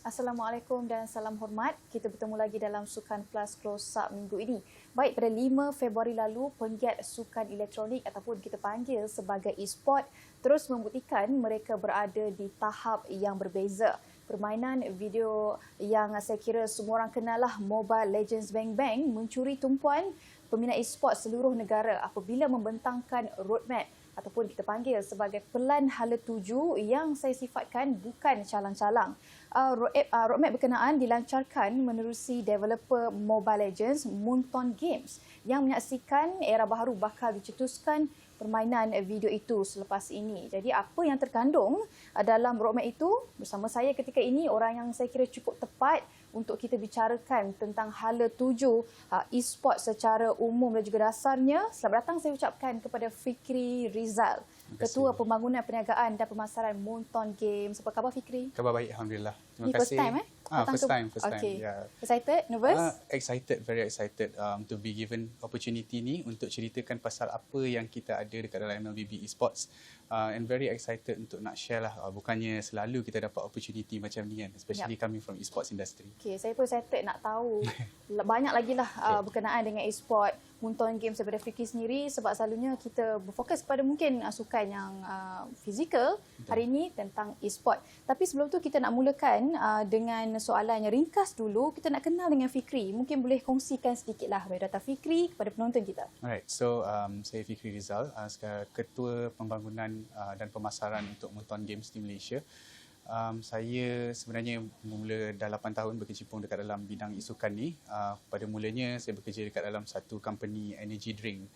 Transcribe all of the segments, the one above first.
Assalamualaikum dan salam hormat. Kita bertemu lagi dalam Sukan Plus Close Up minggu ini. Baik, pada 5 Februari lalu, penggiat sukan elektronik ataupun kita panggil sebagai e-sport terus membuktikan mereka berada di tahap yang berbeza. Permainan video yang saya kira semua orang kenal lah, Mobile Legends Bang Bang, mencuri tumpuan peminat e-sport seluruh negara apabila membentangkan roadmap ataupun kita panggil sebagai pelan hala tuju yang saya sifatkan bukan calang-calang. Roadmap berkenaan dilancarkan menerusi developer Mobile Legends, Moonton Games, yang menyaksikan era baharu bakal dicetuskan permainan video itu selepas ini. Jadi apa yang terkandung dalam roadmap itu, bersama saya ketika ini orang yang saya kira cukup tepat untuk kita bicarakan tentang hala tuju e-sport secara umum dan juga dasarnya. Selamat datang saya ucapkan kepada Fikri Rizal, Ketua Pembangunan Perniagaan dan Pemasaran Moonton Games. Apa khabar Fikri? Khabar baik, Alhamdulillah. Terima Ini kasih. first time First time. Okay. Yeah. Excited? Nervous? Excited, very excited to be given opportunity ni untuk ceritakan pasal apa yang kita ada dekat dalam MLBB Esports. And very excited untuk nak share lah. Bukannya selalu kita dapat opportunity macam ni kan, especially coming from esports industry. Okay, saya pun excited nak tahu banyak lagi lah berkenaan dengan e-sport, Moonton Games daripada Fikri sendiri, sebab selalunya kita berfokus kepada mungkin sukan yang fizikal. Hari ini tentang e-sport. Tapi sebelum tu kita nak mulakan dengan soalan yang ringkas dulu. Kita nak kenal dengan Fikri. Mungkin boleh kongsikan sedikitlah biodata Fikri kepada penonton kita. Alright, so saya Fikri Rizal, sebagai Ketua Pembangunan dan Pemasaran untuk Moonton Games di Malaysia. Saya sebenarnya mula dah 8 tahun berkecimpung dekat dalam bidang isukan ni. Pada mulanya saya bekerja dekat dalam satu company energy drink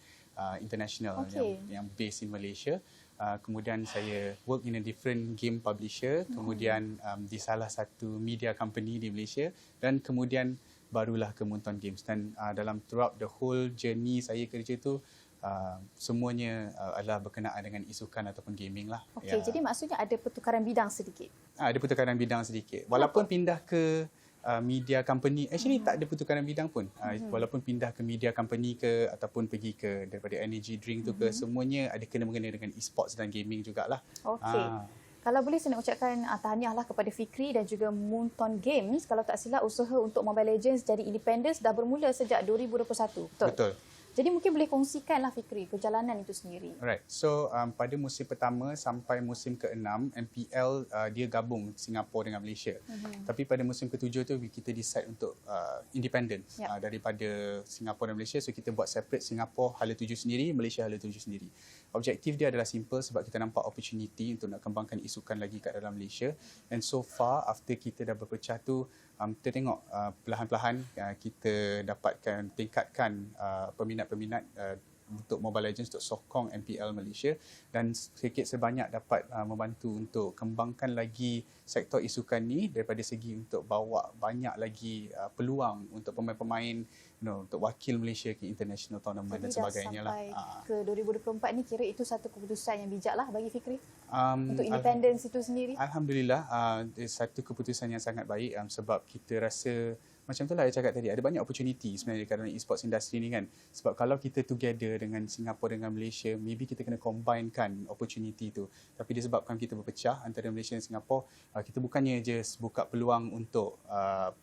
international yang based in Malaysia. Kemudian saya work in a different game publisher, kemudian di salah satu media company di Malaysia, dan kemudian barulah ke Moonton Games. Dan dalam throughout the whole journey saya kerja tu, semuanya adalah berkenaan dengan isukan ataupun gaming lah. Okey, jadi maksudnya ada pertukaran bidang sedikit? Ada pertukaran bidang sedikit. Walaupun pindah ke media company, actually tak ada pertukaran bidang pun. Walaupun pindah ke media company ke ataupun pergi ke daripada energy drink tu ke, semuanya ada kena-mengena dengan e-sports dan gaming jugalah. Okey. Kalau boleh saya nak ucapkan tahniah lah kepada Fikri dan juga Moonton Games. Kalau tak silap, usaha untuk Mobile Legends jadi independen dah bermula sejak 2021. Betul? Betul. Jadi mungkin boleh kongsikanlah Fikri perjalanan itu sendiri. Alright. So pada musim pertama sampai musim ke-6 MPL dia gabung Singapura dengan Malaysia. Tapi pada musim ke-7 tu kita decide untuk independent daripada Singapura dan Malaysia. So kita buat separate, Singapura hala tuju sendiri, Malaysia hala tuju sendiri. Objektif dia adalah simple sebab kita nampak opportunity untuk nak kembangkan isukan lagi kat dalam Malaysia. And so far after kita dah berpecah tu, kita tengok perlahan-lahan kita dapatkan, tingkatkan peminat-peminat untuk Mobile Legends, untuk sokong MPL Malaysia, dan sedikit sebanyak dapat membantu untuk kembangkan lagi sektor isukan ni daripada segi untuk bawa banyak lagi peluang untuk pemain-pemain untuk wakil Malaysia ke international tournament dan sebagainya lah. Ke 2024 ni kira itu satu keputusan yang bijak lah bagi Fikri untuk independence itu sendiri. Alhamdulillah, satu keputusan yang sangat baik sebab kita rasa macam itulah saya cakap tadi, ada banyak opportunity sebenarnya dekat dalam e-sports industry ni kan. Sebab kalau kita together dengan Singapura dengan Malaysia, maybe kita kena combinekan opportunity tu. Tapi disebabkan kita berpecah antara Malaysia dan Singapura, kita bukannya just buka peluang untuk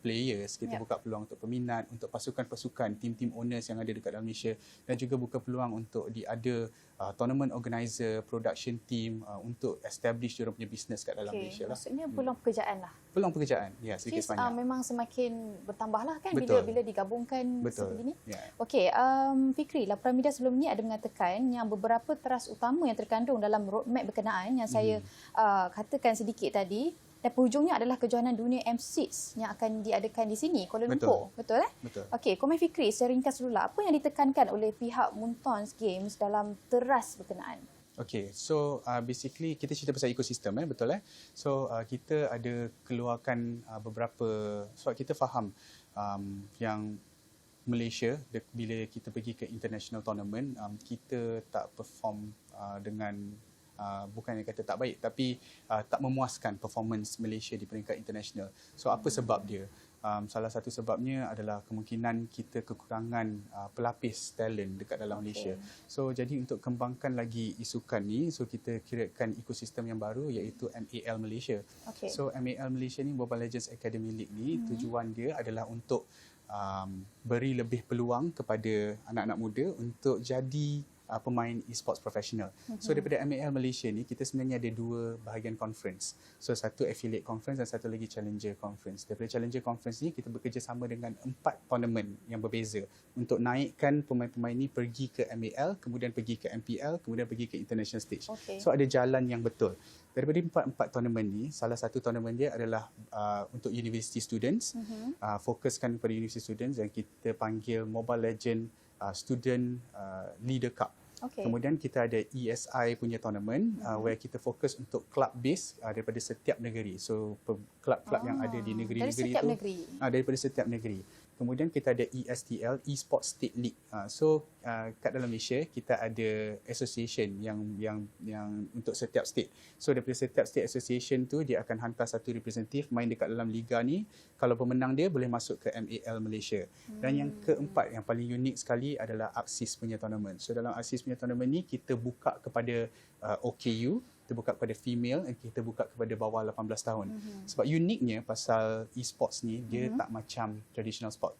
players, kita buka peluang untuk peminat, untuk pasukan-pasukan, tim-tim owners yang ada dekat dalam Malaysia, dan juga buka peluang untuk the other tournament organizer, production team untuk establish diorang punya business kat dalam Malaysia lah. Maksudnya peluang pekerjaan lah. Peluang pekerjaan, ya, sedikit sebanyak. Memang semakin bertambahlah kan bila digabungkan seperti ini. Okey, Fikri, laporan media sebelum ni ada mengatakan yang beberapa teras utama yang terkandung dalam roadmap berkenaan yang saya katakan sedikit tadi, dan penghujungnya adalah kejohanan dunia M6 yang akan diadakan di sini, Kuala Lumpur. Betul eh? Betul. Okey, komen Fikri secara ringkas dulu lah. Apa yang ditekankan oleh pihak Moonton Games dalam teras berkenaan? Okay, so basically kita cerita pasal ekosistem, betul eh? So kita ada keluarkan beberapa, sebab kita faham yang Malaysia bila kita pergi ke international tournament, kita tak perform dengan bukannya kata tak baik, tapi tak memuaskan performance Malaysia di peringkat international. So apa sebab dia? Salah satu sebabnya adalah kemungkinan kita kekurangan pelapis talent dekat dalam Malaysia. So jadi untuk kembangkan lagi isukan ni, so kita createkan ekosistem yang baru iaitu MAL Malaysia. So MAL Malaysia ni, Mobile Legends Academy League ni, tujuan dia adalah untuk beri lebih peluang kepada anak-anak muda untuk jadi pemain e-sports profesional. So daripada MAL Malaysia ni, kita sebenarnya ada 2 bahagian conference. So satu affiliate conference dan satu lagi challenger conference. Daripada challenger conference ni, kita bekerjasama dengan 4 tournament yang berbeza untuk naikkan pemain-pemain ni pergi ke MAL, kemudian pergi ke MPL, kemudian pergi ke international stage. So ada jalan yang betul. Daripada 4 tournament ni, salah satu tournament dia adalah untuk university students. Fokuskan kepada university students yang kita panggil Mobile Legend Student Leader Cup. Kemudian kita ada ESI punya tournament where kita fokus untuk club base daripada setiap negeri. So club-club yang ada di negeri-negeri itu daripada setiap negeri. Kemudian kita ada ESTL, Esports State League. So kat dalam Malaysia kita ada association yang untuk setiap state. So daripada setiap state association tu dia akan hantar satu representative main dekat dalam liga ni. Kalau pemenang dia boleh masuk ke MAL Malaysia. Dan yang keempat yang paling unik sekali adalah AXIS punya tournament. So dalam AXIS punya tournament ni kita buka kepada OKU, kita buka kepada female dan kita buka kepada bawah 18 tahun. Sebab uniknya pasal e-sports ni, dia tak macam traditional sport.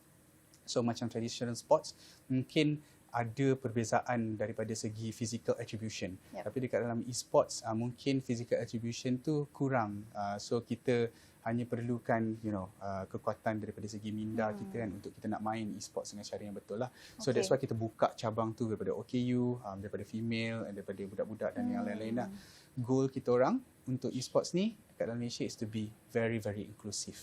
So macam traditional sports, mungkin ada perbezaan daripada segi physical attribution. Tapi dekat dalam e-sports, mungkin physical attribution tu kurang. So kita hanya perlukan kekuatan daripada segi minda kita kan untuk kita nak main e-sports dengan cara yang betul lah. So that's why kita buka cabang tu daripada OKU, daripada female, daripada budak-budak dan yang lain-lain lah. Goal kita orang untuk e-sports ni kat dalam Malaysia is to be very, very inclusive.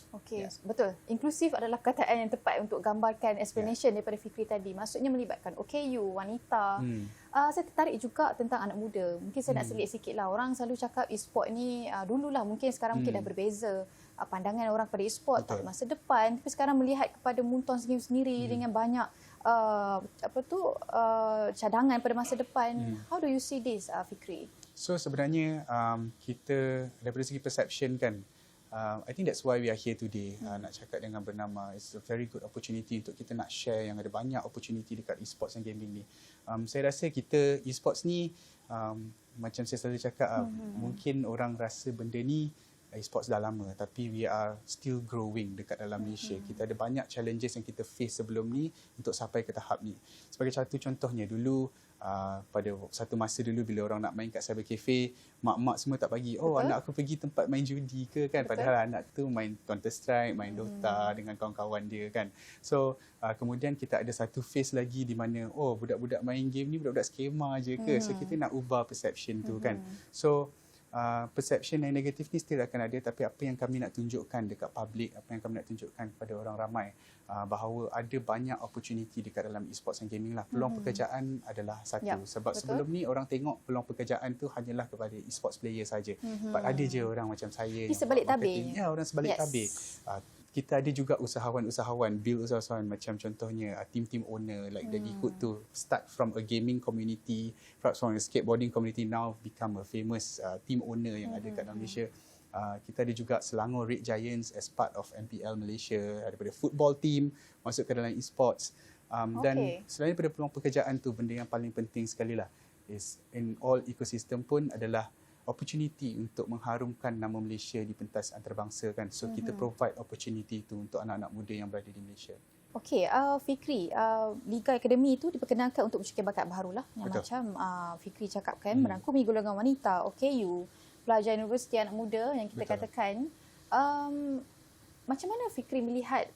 Betul. Inklusif adalah perkataan yang tepat untuk gambarkan explanation daripada Fikri tadi. Maksudnya melibatkan OKU, wanita. Saya tertarik juga tentang anak muda. Mungkin saya nak selit sikit lah. Orang selalu cakap e-sport ni dululah, mungkin sekarang mungkin dah berbeza. Pandangan orang pada e-sport tak ada masa depan. Tapi sekarang melihat kepada Munton sendiri dengan banyak cadangan pada masa depan. How do you see this, Fikri? So sebenarnya kita daripada segi perception kan, I think that's why we are here today. Nak cakap dengan bernama, it's a very good opportunity untuk kita nak share yang ada banyak opportunity dekat e-sports dan gaming ni. Saya rasa kita e-sports ni macam saya selalu cakap, mungkin orang rasa benda ni e-sports dah lama, tapi we are still growing dekat dalam Malaysia. Kita ada banyak challenges yang kita face sebelum ni untuk sampai ke tahap ni. Sebagai satu contohnya, dulu pada satu masa dulu bila orang nak main kat cyber cafe, mak-mak semua tak bagi, anak aku pergi tempat main judi ke kan. Padahal anak tu main Counter Strike, main Dota dengan kawan-kawan dia kan. So kemudian kita ada satu phase lagi di mana budak-budak main game ni budak-budak skema je ke. So kita nak ubah perception tu kan. So perception yang negatif ni still akan ada, tapi apa yang kami nak tunjukkan dekat public, apa yang kami nak tunjukkan kepada orang ramai, bahawa ada banyak opportunity dekat dalam e-sports dan gaming lah. Peluang pekerjaan adalah satu. Sebab sebelum ni orang tengok peluang pekerjaan tu hanyalah kepada e-sports player saja. But ada je orang macam saya yang sebalik tabir. orang sebalik tabir. Kita ada juga usahawan-usahawan, build usahawan macam contohnya team owner like Daddy Hood tu, start from a gaming community, perhaps from a skateboarding community, now become a famous team owner yang ada kat dalam Malaysia. Kita ada juga Selangor Red Giants as part of MPL Malaysia, daripada football team masuk ke dalam e-sports. Dan selain daripada peluang pekerjaan tu, benda yang paling penting sekali lah is in all ecosystem pun adalah opportunity untuk mengharumkan nama Malaysia di pentas antarabangsa kan. So kita provide opportunity tu untuk anak-anak muda yang berada di Malaysia. Fikri, Liga Akademi itu diperkenalkan untuk mencari bakat baharulah. Yang macam Fikri cakapkan, merangkumi golongan wanita, OKU, pelajar universiti, anak muda yang kita katakan. Macam mana Fikri melihat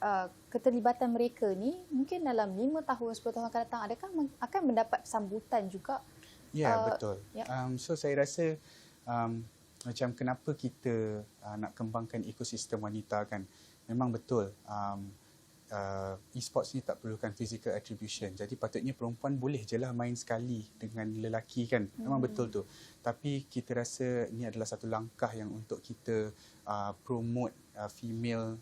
keterlibatan mereka ni mungkin dalam 5 tahun, 10 tahun akan datang, adakah akan mendapat sambutan juga? Betul. So saya rasa macam kenapa kita nak kembangkan ekosistem wanita kan, memang betul e-sports ni tak perlukan physical attribution, jadi patutnya perempuan boleh je lah main sekali dengan lelaki kan, memang betul tu. tapi kita rasa ini adalah satu langkah yang untuk kita promote female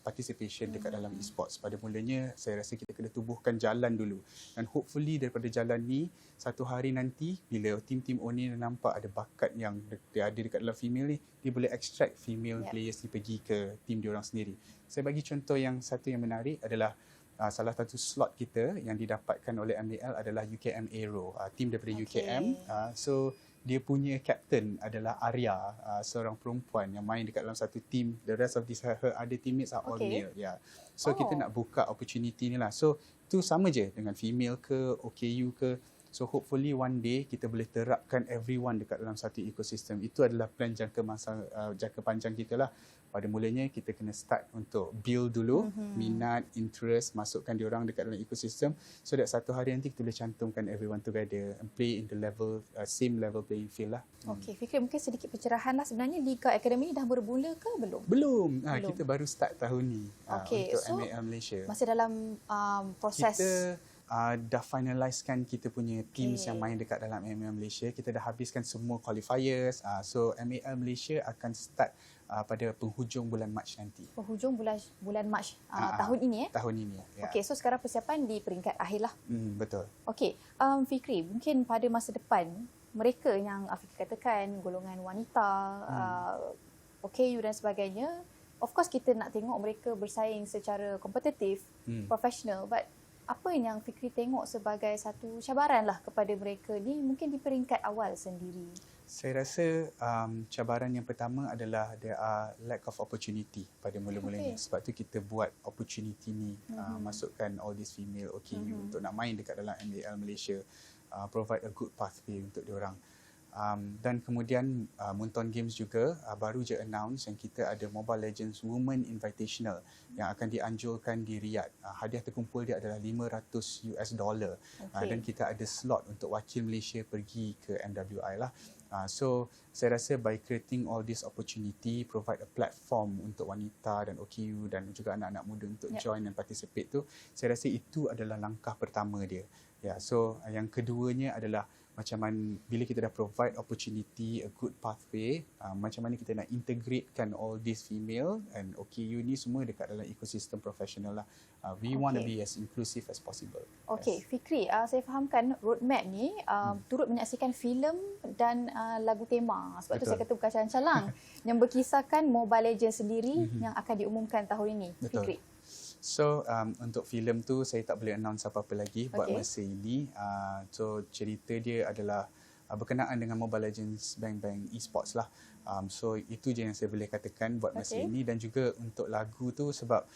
participation dekat dalam e-sports. Pada mulanya saya rasa kita kena tubuhkan jalan dulu, dan hopefully daripada jalan ni satu hari nanti bila tim-tim ONI nampak ada bakat yang dia ada dekat dalam female ni, dia boleh extract female players ni pergi ke tim diorang sendiri. Saya bagi contoh yang satu yang menarik adalah salah satu slot kita yang didapatkan oleh MAL adalah UKM Aero, tim daripada UKM. So dia punya captain adalah Arya, seorang perempuan yang main dekat dalam satu team. The rest of her other teammates are all male. So kita nak buka opportunity ni lah. So tu sama je dengan female ke, OKU ke. So hopefully one day kita boleh terapkan everyone dekat dalam satu ekosistem. Itu adalah plan jangka panjang kita lah. Pada mulanya kita kena start untuk build dulu minat, interest, masukkan diorang dekat dalam ekosistem, so that satu hari nanti kita boleh cantumkan everyone together and play in the level same level playing field lah. Okey, Fikri, mungkin sedikit pencerahan lah. Sebenarnya Liga Akademi ni dah bermula ke belum? Belum. Kita baru start tahun ni untuk so MAL Malaysia. Masih dalam proses. Kita dah finalisekan kita punya teams yang main dekat dalam MAL Malaysia. Kita dah habiskan semua qualifiers. So MAL Malaysia akan start pada penghujung bulan Mac nanti. Penghujung bulan Mac tahun ini Tahun ini. Okey, so sekarang persiapan di peringkat akhir lah. Betul. Okey, Fikri, mungkin pada masa depan mereka yang Fikri katakan golongan wanita, OKU dan sebagainya, of course kita nak tengok mereka bersaing secara kompetitif, profesional, but apa yang Fikri tengok sebagai satu cabaran lah kepada mereka ni mungkin di peringkat awal sendiri? Saya rasa cabaran yang pertama adalah there are lack of opportunity pada mula-mulanya. Sebab tu kita buat opportunity ni, masukkan all these female OKU untuk nak main dekat dalam MAL Malaysia, provide a good pathway untuk diorang. Dan kemudian Munton Games juga baru je announce yang kita ada Mobile Legends Women Invitational yang akan dianjurkan di Riyadh. Hadiah terkumpul dia adalah $500 dan kita ada slot untuk wakil Malaysia pergi ke MWI lah. So saya rasa by creating all this opportunity, provide a platform untuk wanita dan OKU dan juga anak-anak muda untuk join dan participate tu, saya rasa itu adalah langkah pertama dia. So yang keduanya adalah macam mana bila kita dah provide opportunity, a good pathway, macam mana kita nak integratekan all these female and OKU ni semua dekat dalam ekosistem profesional lah. We want to be as inclusive as possible. Okey, Fikri, saya fahamkan roadmap ni turut menyaksikan filem dan lagu tema. Sebab tu saya kata bukan calang-calang yang berkisahkan Mobile Legends sendiri yang akan diumumkan tahun ini. Fikri. So untuk filem tu saya tak boleh announce apa-apa lagi buat masa ini. So cerita dia adalah berkenaan dengan Mobile Legends Bang Bang Esports lah. So itu je yang saya boleh katakan buat masa ini. Dan juga untuk lagu tu sebab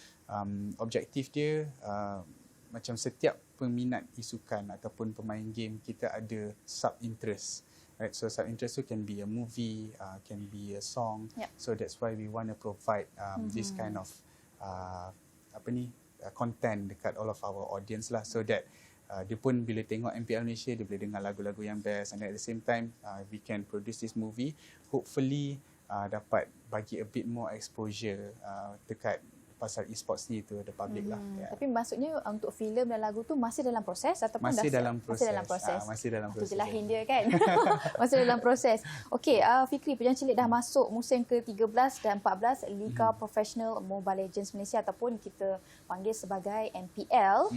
objektif dia macam setiap peminat isukan ataupun pemain game kita ada sub-interest. Right, so sub-interest tu can be a movie, can be a song. So that's why we want to provide this kind of content dekat all of our audience lah, so that dia pun bila tengok MPL Malaysia dia boleh dengar lagu-lagu yang best, and at the same time we can produce this movie, hopefully dapat bagi a bit more exposure dekat pasal e-sports ni to the public lah. Tapi maksudnya untuk filem dan lagu tu masih dalam proses ataupun masih dalam proses? Masih dalam proses. Itu je lah hint dia kan. Masih dalam proses. Okey, Fikri, Pejang Celik dah masuk musim ke-13 dan 14 Liga Profesional Mobile Legends Malaysia ataupun kita panggil sebagai MPL.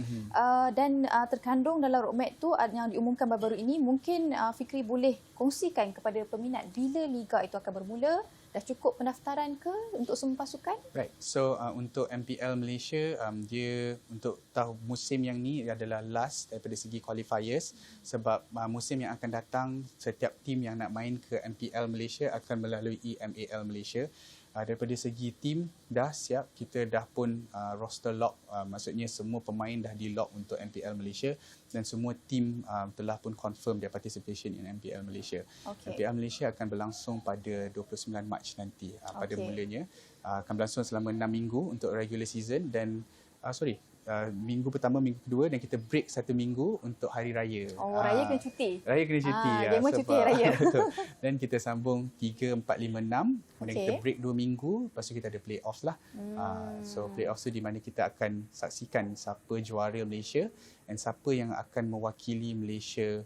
Dan terkandung dalam roadmap tu yang diumumkan baru-baru ini, mungkin Fikri boleh kongsikan kepada peminat bila liga itu akan bermula. Dah cukup pendaftaran ke untuk semua pasukan? Right. So untuk MPL Malaysia, dia untuk musim yang ni adalah last daripada segi qualifiers, sebab musim yang akan datang setiap tim yang nak main ke MPL Malaysia akan melalui MAL Malaysia. Daripada segi tim dah siap, kita dah pun roster lock, maksudnya semua pemain dah di lock untuk MPL Malaysia dan semua tim telah pun confirm their participation in MPL Malaysia. MPL Malaysia akan berlangsung pada 29 Mac nanti. Pada mulanya akan berlangsung selama 6 minggu untuk regular season dan minggu pertama, minggu kedua, dan kita break 1 minggu untuk hari raya. Raya kena cuti. Raya kena cuti. Dia mau cuti raya. Betul. Dan kita sambung 3, 4, 5, 6. Kemudian kita break 2 minggu. Lepas tu kita ada play-off lah. So play-off tu di mana kita akan saksikan siapa juara Malaysia dan siapa yang akan mewakili Malaysia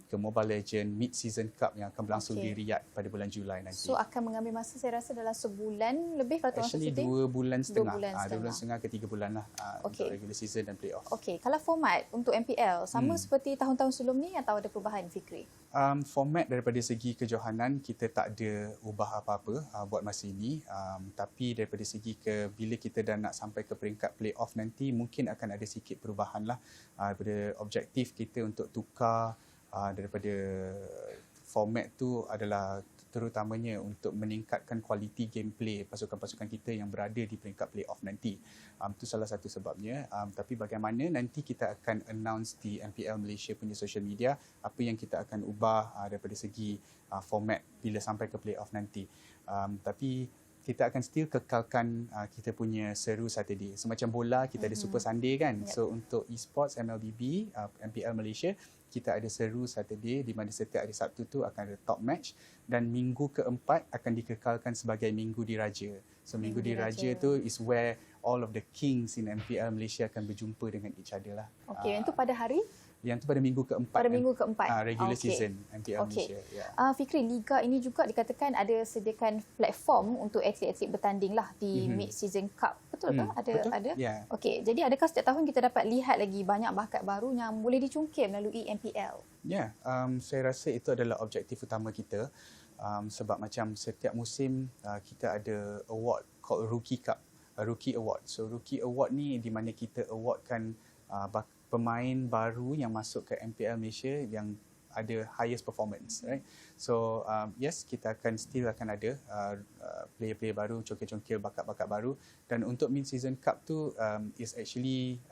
ke Mobile Legends Mid-Season Cup yang akan berlangsung Okey. di Riyadh pada bulan Julai nanti. So akan mengambil masa saya rasa dalam sebulan lebih kalau termasuk Actually syuting? 2 bulan setengah. 2 bulan 2 bulan setengah. setengah ke 3 bulan lah Okey. untuk regular season dan playoff. Okey, kalau format untuk MPL sama seperti tahun-tahun sebelum ni atau ada perubahan, Fikri? Format daripada segi kejohanan kita tak ada ubah apa-apa buat masa ini, tapi daripada segi bila kita dah nak sampai ke peringkat playoff nanti mungkin akan ada sikit perubahan lah daripada objektif kita untuk tukar daripada format tu adalah terutamanya untuk meningkatkan kualiti gameplay pasukan-pasukan kita yang berada di peringkat playoff nanti. Itu salah satu sebabnya. Tapi bagaimana nanti kita akan announce di MPL Malaysia punya social media apa yang kita akan ubah daripada segi format bila sampai ke playoff nanti. Tapi kita akan still kekalkan kita punya seru Saturday. Semacam bola kita ada Super Sunday kan. Yep. So untuk esports MLBB, MPL Malaysia, kita ada seru Saturday di mana setiap hari Sabtu tu akan ada top match dan minggu keempat akan dikekalkan sebagai Minggu Diraja. So Minggu Diraja tu is where all of the kings in MPL Malaysia akan berjumpa dengan each other lah. Okey, yang tu pada hari? Yang tu pada minggu keempat. Pada minggu keempat. Regular Okey. season MPL Okey. Malaysia. Yeah. Fikri, Liga ini juga dikatakan ada sediakan platform untuk atlet-atlet bertanding lah di Mid-Season Cup. Betul ke? Betul? Ada? Ya. Okey, jadi adakah setiap tahun kita dapat lihat lagi banyak bakat baru yang boleh dicungkil melalui MPL? Ya, saya rasa itu adalah objektif utama kita. Sebab macam setiap musim kita ada award called Rookie Cup, Rookie Award. So Rookie Award ni di mana kita awardkan pemain baru yang masuk ke MPL Malaysia yang ada highest performance, right? So yes, kita still akan ada player-player baru, congkil-congkil bakat-bakat baru, dan untuk Mid-Season Cup tu is actually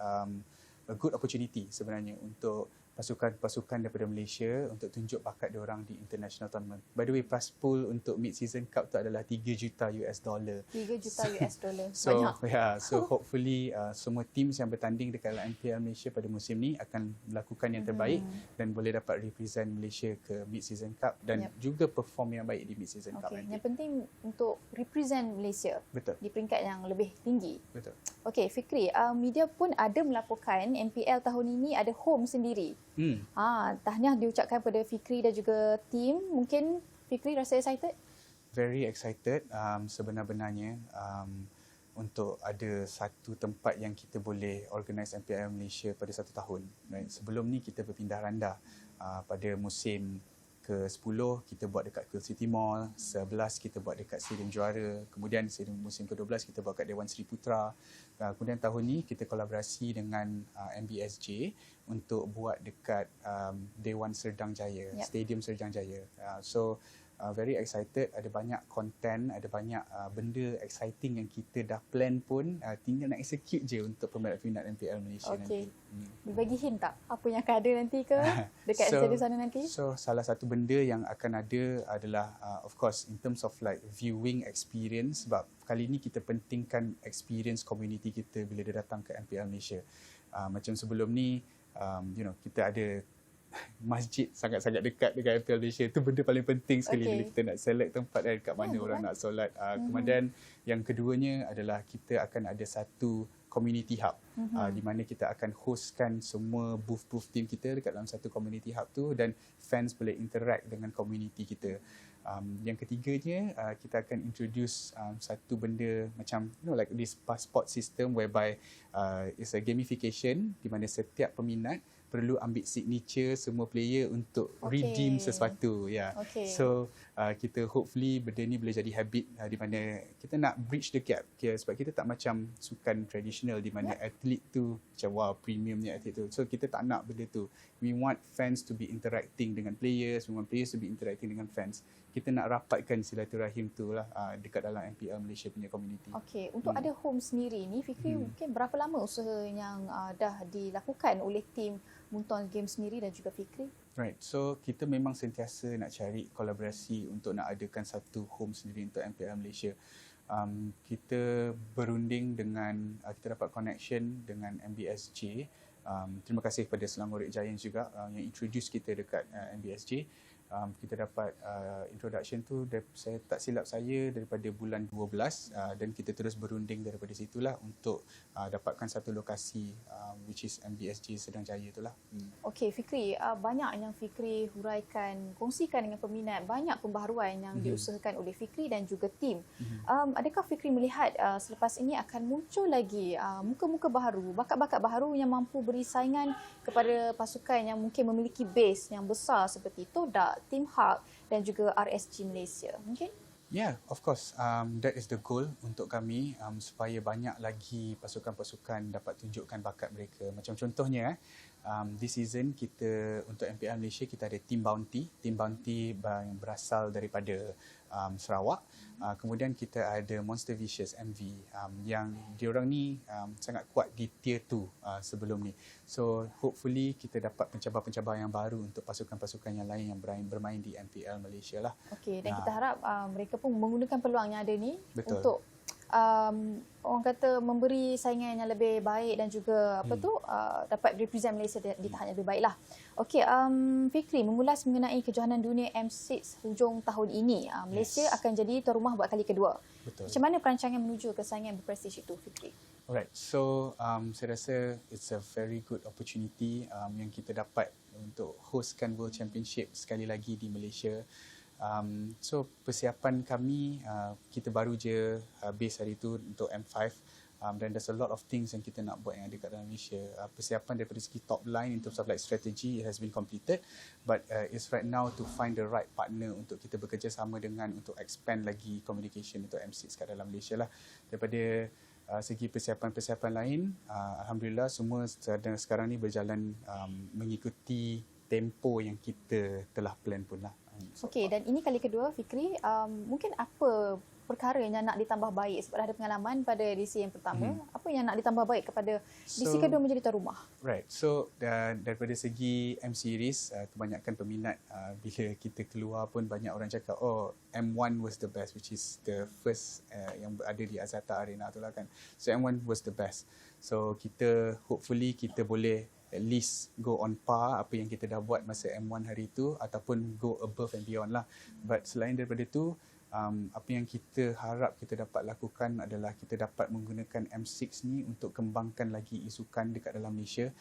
a good opportunity sebenarnya untuk pasukan-pasukan daripada Malaysia untuk tunjuk bakat diorang di international tournament. By the way, prize pool untuk Mid-Season Cup tu adalah 3 juta US dollar. 3 juta US dollar. So Banyak. so hopefully semua teams yang bertanding dekat MPL Malaysia pada musim ni akan melakukan yang terbaik dan boleh dapat represent Malaysia ke Mid-Season Cup dan juga perform yang baik di Mid-Season Cup Okey, nanti. yang penting untuk represent Malaysia Betul. di peringkat yang lebih tinggi. Betul. Okey, Fikri, media pun ada melaporkan MPL tahun ini ada home sendiri. Tahniah diucapkan pada Fikri dan juga tim. Mungkin Fikri rasa excited? Very excited sebenar-benarnya untuk ada satu tempat yang kita boleh organise MPL Malaysia pada satu tahun. Right? Sebelum ni kita berpindah randah. Pada musim ke-10 kita buat dekat Queen City Mall, 11 kita buat dekat Stadium Juara, kemudian musim ke-12 kita buat kat Dewan Seri Putra. Kemudian tahun ni kita kolaborasi dengan MBSJ untuk buat dekat Dewan Serdang Jaya, Stadium Serdang Jaya. So very excited, ada banyak content, ada banyak benda exciting yang kita dah plan pun, tinggal nak execute je untuk peminat-peminat MPL Malaysia nanti. Dibagi hint tak apa yang akan ada nanti ke dekat stadium sana nanti? So salah satu benda yang akan ada adalah of course in terms of like viewing experience, sebab kali ni kita pentingkan experience community kita bila dia datang ke MPL Malaysia. Macam sebelum ni kita ada masjid sangat-sangat dekat dengan MPL Malaysia. Itu benda paling penting sekali bila kita nak select tempat dekat mana orang nak solat. Kemudian yang keduanya adalah kita akan ada satu community hub di mana kita akan hostkan semua booth-booth team kita dekat dalam satu community hub tu dan fans boleh interact dengan community kita. Yang ketiganya kita akan introduce satu benda macam like this passport system whereby it's a gamification di mana setiap peminat perlu ambil signature semua player untuk redeem sesuatu. So kita hopefully benda ni boleh jadi habit di mana kita nak bridge the gap. Sebab kita tak macam sukan tradisional di mana atlet tu macam wow premiumnya atlet tu. So kita tak nak benda tu. We want fans to be interacting dengan players, we want players to be interacting dengan fans. Kita nak rapatkan silaturahim tu lah dekat dalam MPL Malaysia punya community. Okey, untuk ada home sendiri ni Fikri, mungkin berapa lama usaha yang dah dilakukan oleh tim Munton Games sendiri dan juga Fikri? Right, so kita memang sentiasa nak cari kolaborasi untuk nak adakan satu home sendiri untuk MPL Malaysia. Kita berunding dengan, kita dapat connection dengan MBSJ. Terima kasih kepada Selangor Red Giants juga yang introduce kita dekat MBSJ. kita dapat introduction tu, saya tak silap saya daripada bulan 12, dan kita terus berunding daripada situlah untuk dapatkan satu lokasi which is MBSJ Sedang Jaya itulah. Okey, Fikri, banyak yang Fikri huraikan, kongsikan dengan peminat, banyak pembaharuan yang diusahakan oleh Fikri dan juga tim. Adakah Fikri melihat selepas ini akan muncul lagi muka-muka baharu, bakat-bakat baharu yang mampu beri saingan kepada pasukan yang mungkin memiliki base yang besar seperti Todak, Team Hawk dan juga RSG Malaysia? Mungkin? Yeah, of course. That is the goal untuk kami, supaya banyak lagi pasukan-pasukan dapat tunjukkan bakat mereka. Macam contohnya, this season kita untuk MPL Malaysia kita ada Team Bounty. Team Bounty yang berasal daripada Sarawak. Kemudian kita ada Monster Vicious MV yang diorang ni sangat kuat di tier 2 sebelum ni. So hopefully kita dapat pencabar-pencabar yang baru untuk pasukan-pasukan yang lain yang bermain di MPL Malaysia lah. Okey, dan kita harap mereka pun menggunakan peluang yang ada ni. Betul. Untuk orang kata memberi saingan yang lebih baik dan juga dapat represent Malaysia di tahap yang lebih baiklah. Okey, Fikri mengulas mengenai kejohanan dunia M6 hujung tahun ini. Malaysia akan jadi tuan rumah buat kali kedua. Betul. Macam mana perancangan menuju kesaingan berprestij itu, Fikri? Alright, so saya rasa it's a very good opportunity yang kita dapat untuk hostkan World Championship sekali lagi di Malaysia. So persiapan kami, kita baru je habis hari tu untuk M5, dan there's a lot of things yang kita nak buat yang ada kat dalam Malaysia. Persiapan daripada segi top line in terms of like strategy has been completed, but it's right now to find the right partner untuk kita bekerjasama dengan untuk expand lagi communication untuk M6 kat dalam Malaysia lah. Daripada segi persiapan-persiapan lain, Alhamdulillah semua sekarang ni berjalan mengikuti tempo yang kita telah plan pun lah. Okey, dan ini kali kedua, Fikri, mungkin apa perkara yang nak ditambah baik sebab dah ada pengalaman pada edisi yang pertama, apa yang nak ditambah baik kepada edisi kedua menjadi tuan rumah? Right, so daripada segi M Series, kebanyakan peminat bila kita keluar pun banyak orang cakap, oh M1 was the best, which is the first yang berada di Azata Arena tu lah kan. So M1 was the best. So kita hopefully kita boleh at least go on par apa yang kita dah buat masa M1 hari tu ataupun go above and beyond lah. But selain daripada tu, apa yang kita harap kita dapat lakukan adalah kita dapat menggunakan M6 ni untuk kembangkan lagi isukan dekat dalam Malaysia.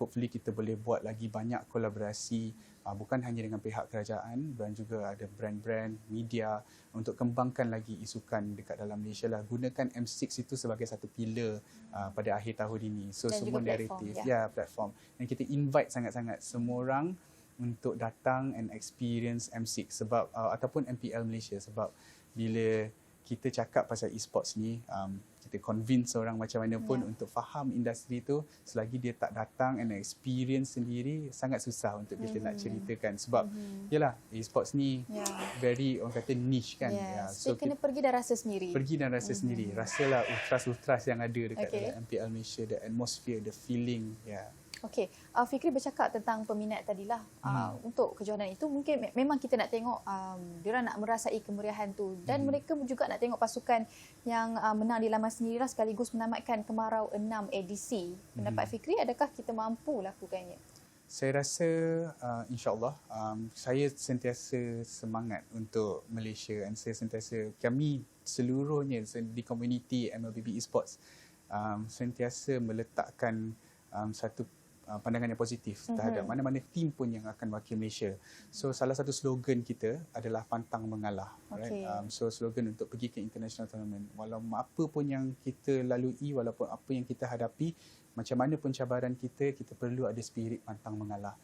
Hopefully kita boleh buat lagi banyak kolaborasi, bukan hanya dengan pihak kerajaan dan juga ada brand-brand, media untuk kembangkan lagi isukan dekat dalam Malaysia lah. Gunakan M6 itu sebagai satu pilar pada akhir tahun ini. So dan semua naratif, platform. Dan kita invite sangat-sangat semua orang untuk datang and experience M6 sebab ataupun MPL Malaysia, sebab bila kita cakap pasal e-sports ni, kita convince orang macam mana pun untuk faham industri tu, selagi dia tak datang and experience sendiri, sangat susah untuk kita nak ceritakan sebab yalah e-sports ni very orang kata niche kan. So kena pergi dan rasa sendiri. Pergi dan rasa sendiri. Rasalah ultras-ultras yang ada dekat dalam MPL Malaysia, the atmosphere, the feeling. Okey, Fikri bercakap tentang peminat tadilah. Untuk kejohanan itu mungkin memang kita nak tengok diorang nak merasai kemeriahan tu dan mereka juga nak tengok pasukan yang menang di laman sendirilah sekaligus menamatkan kemarau 6 edisi. Pendapat Fikri, adakah kita mampu lakukannya? Saya rasa insyaAllah saya sentiasa semangat untuk Malaysia dan saya sentiasa, kami seluruhnya di komuniti MLBB Esports sentiasa meletakkan satu pandangan yang positif terhadap mana-mana tim pun yang akan wakil Malaysia. So salah satu slogan kita adalah pantang mengalah. Right? So slogan untuk pergi ke international tournament. Walau apa pun yang kita lalui, walaupun apa yang kita hadapi, macam mana pun cabaran kita, kita perlu ada spirit pantang mengalah.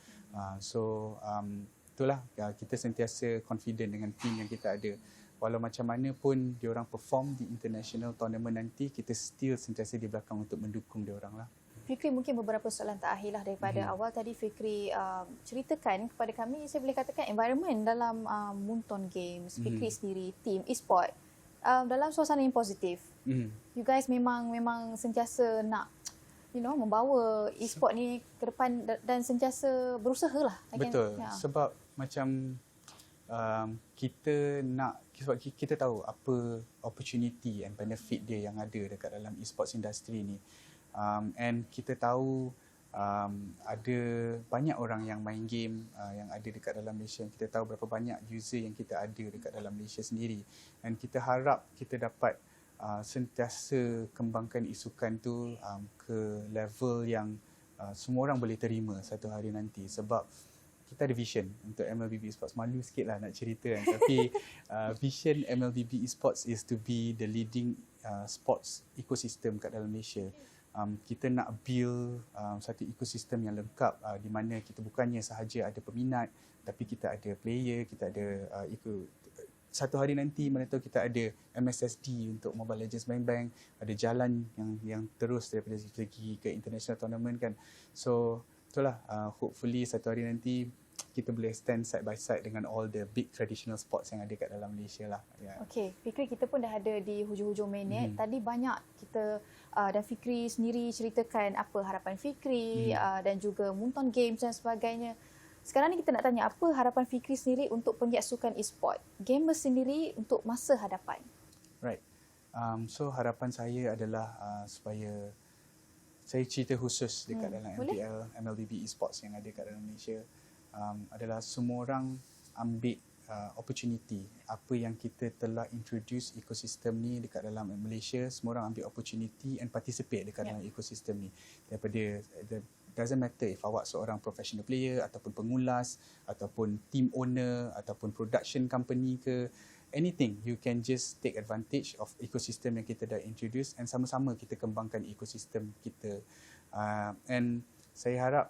Itulah kita sentiasa confident dengan tim yang kita ada. Walau macam mana pun diorang perform di international tournament nanti, kita still sentiasa di belakang untuk mendukung diorang lah. Fikri, mungkin beberapa soalan terakhir lah daripada awal tadi. Fikri ceritakan kepada kami, saya boleh katakan environment dalam Moonton Games, Fikri sendiri, tim e-sport dalam suasana yang positif. You guys memang sentiasa nak membawa e-sport ni ke depan dan sentiasa berusaha lah. Betul, sebab macam kita nak, sebab kita tahu apa opportunity and benefit dia yang ada dekat dalam e-sports industry ni. And kita tahu ada banyak orang yang main game yang ada dekat dalam Malaysia. Kita tahu berapa banyak user yang kita ada dekat dalam Malaysia sendiri, dan kita harap kita dapat sentiasa kembangkan isukan tu ke level yang semua orang boleh terima satu hari nanti. Sebab kita ada vision untuk MLBB Esports. Malu sikit lah nak cerita kan. Tapi vision MLBB Esports is to be the leading sports ecosystem kat dalam Malaysia. Kita nak build satu ekosistem yang lengkap di mana kita bukannya sahaja ada peminat, tapi kita ada player, kita ada satu hari nanti mana tahu kita ada MSSD untuk Mobile Legends Bang Bang, ada jalan yang terus daripada segi ke international tournament kan. So itulah, hopefully satu hari nanti kita boleh stand side by side dengan all the big traditional sports yang ada kat dalam Malaysia lah. Yeah. Okey, Fikri, kita pun dah ada di hujung-hujung minit. Tadi banyak kita dan Fikri sendiri ceritakan apa harapan Fikri dan juga Munton Games dan sebagainya. Sekarang ni kita nak tanya apa harapan Fikri sendiri untuk penggiat sukan e-sport, gamer sendiri untuk masa hadapan. Right. So harapan saya adalah supaya saya cerita khusus dekat dalam MPL, MLBB Esports yang ada kat dalam Malaysia, adalah semua orang ambil opportunity apa yang kita telah introduce ekosistem ni dekat dalam Malaysia. Semua orang ambil opportunity and participate dekat dalam ekosistem ni. Daripada doesn't matter if awak seorang professional player ataupun pengulas ataupun team owner ataupun production company ke, anything, you can just take advantage of ekosistem yang kita dah introduce and sama-sama kita kembangkan ekosistem kita. And saya harap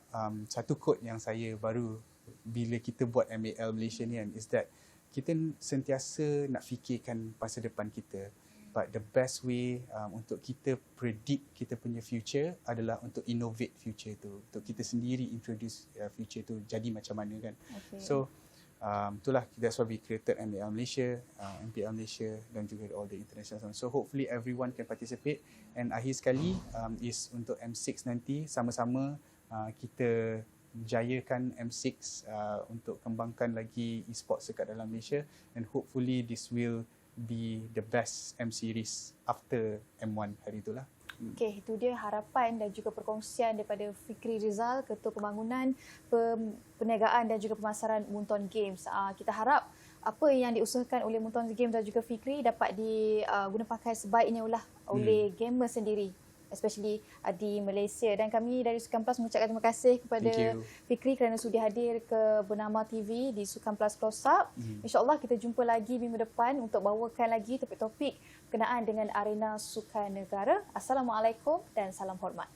satu quote yang saya baru bila kita buat MAL Malaysia ni kan, is that kita sentiasa nak fikirkan masa depan kita, but the best way untuk kita predict kita punya future adalah untuk innovate future tu, untuk kita sendiri introduce future tu jadi macam mana kan. Okay. So itulah, that's why we created MAL Malaysia, MPL Malaysia dan juga all the international. So hopefully everyone can participate, and akhir sekali is untuk M6 nanti sama-sama kita jayakan M6 untuk kembangkan lagi e-sports dekat dalam Malaysia, and hopefully this will be the best M series after M1 hari itulah. Okey, itu dia harapan dan juga perkongsian daripada Fikri Rizal, Ketua Pembangunan, Perniagaan dan juga Pemasaran Munton Games. Kita harap apa yang diusahakan oleh Munton Games dan juga Fikri dapat diguna pakai sebaiknya oleh gamer sendiri, especially di Malaysia. Dan kami dari Sukan Plus mengucapkan terima kasih kepada Fikri kerana sudi hadir ke Bernama TV di Sukan Plus Close Up. InsyaAllah kita jumpa lagi minggu depan untuk bawakan lagi topik-topik berkenaan dengan arena sukan negara. Assalamualaikum dan salam hormat.